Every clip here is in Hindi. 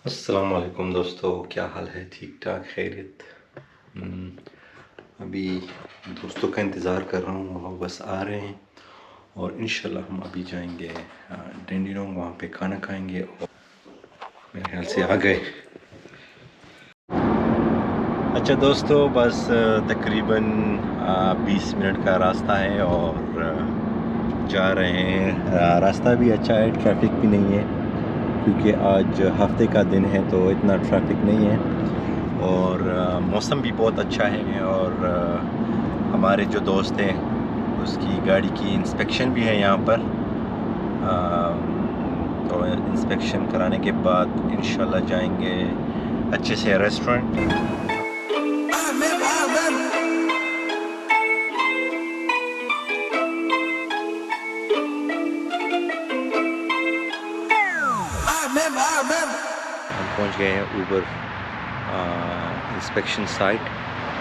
अस्सलाम वालेकुम दोस्तों, क्या हाल है? ठीक ठाक, खैरियत। अभी दोस्तों का इंतज़ार कर रहा हूँ, वो बस आ रहे हैं और इंशाल्लाह हम अभी जाएंगे डेंडिनोंग, वहाँ पे खाना खाएंगे और मेरे ख्याल से आ गए। अच्छा दोस्तों, बस तकरीबन 20 मिनट का रास्ता है और जा रहे हैं। रास्ता भी अच्छा है, ट्रैफिक भी नहीं है क्योंकि आज हफ्ते का दिन है तो इतना ट्रैफिक नहीं है और मौसम भी बहुत अच्छा है। और हमारे जो दोस्त हैं उसकी गाड़ी की इंस्पेक्शन भी है यहाँ पर। तो इंस्पेक्शन कराने के बाद इंशाल्लाह जाएंगे अच्छे से रेस्टोरेंट। हम पहुँच गए हैं ऊबर इंस्पेक्शन साइट।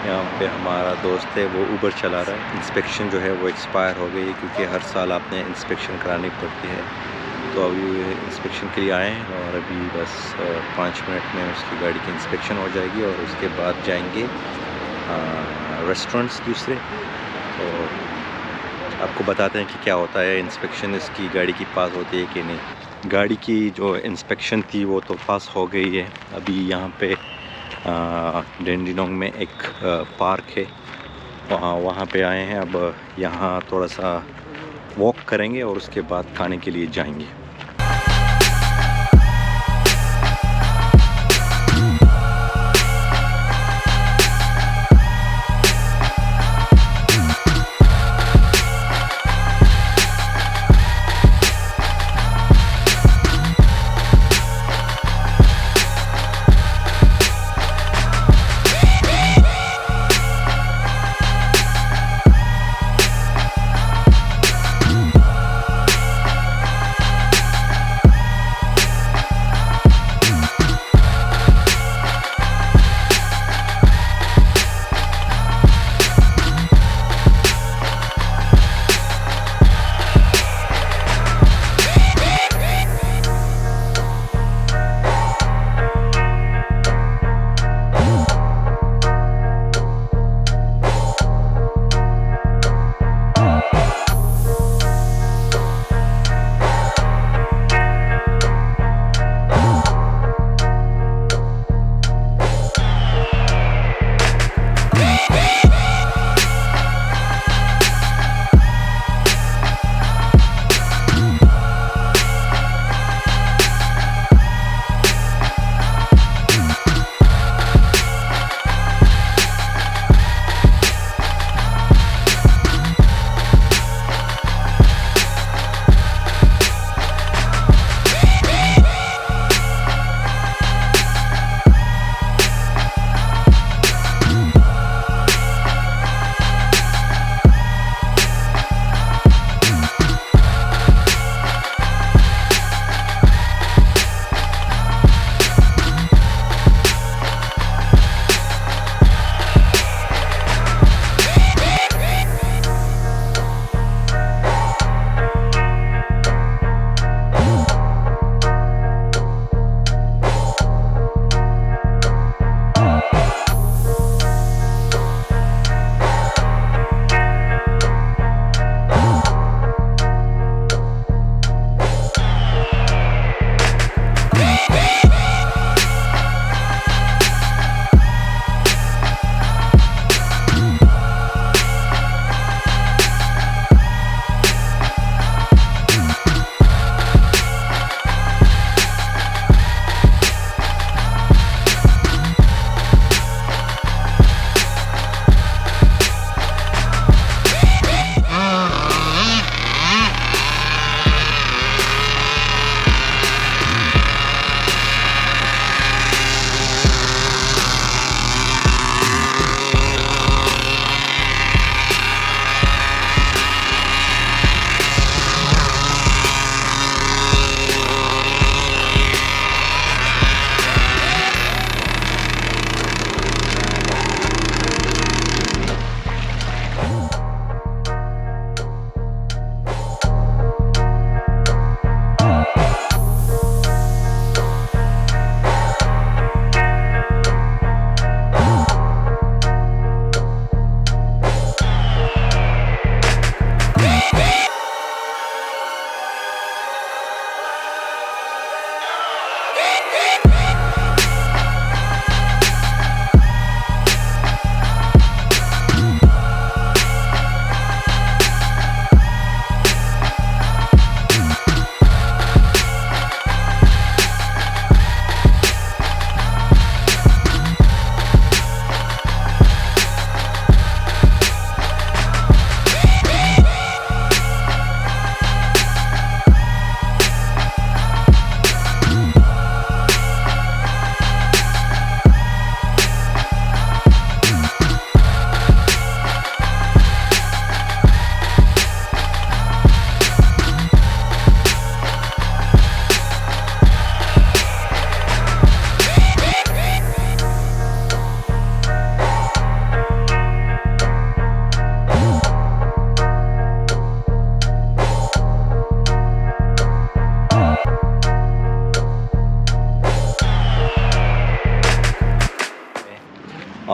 यहाँ पे हमारा दोस्त है, वो ऊबर चला रहा है। इंस्पेक्शन जो है वो एक्सपायर हो गई है क्योंकि हर साल आपने इंस्पेक्शन करानी पड़ती है। तो अभी इंस्पेक्शन के लिए आए हैं और अभी बस 5 मिनट में उसकी गाड़ी की इंस्पेक्शन हो जाएगी और उसके बाद जाएंगे रेस्टोरेंट्स दूसरे। तो आपको बताते हैं कि क्या होता है इंस्पेक्शन, इसकी गाड़ी की पास होती है कि नहीं। गाड़ी की जो इंस्पेक्शन थी वो तो पास हो गई है। अभी यहाँ पे डेंडिनोंग में एक पार्क है, वहाँ पे आए हैं। अब यहाँ थोड़ा सा वॉक करेंगे और उसके बाद खाने के लिए जाएंगे।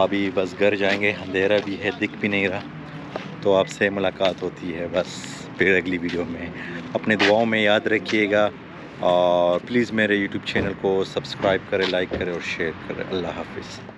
अभी बस घर जाएंगे, अंधेरा भी है, दिख भी नहीं रहा, तो आपसे मुलाकात होती है बस फिर अगली वीडियो में। अपने दुआओं में याद रखिएगा और प्लीज़ मेरे यूट्यूब चैनल को सब्सक्राइब करें, लाइक करें और शेयर करें। अल्लाह हाफिज़।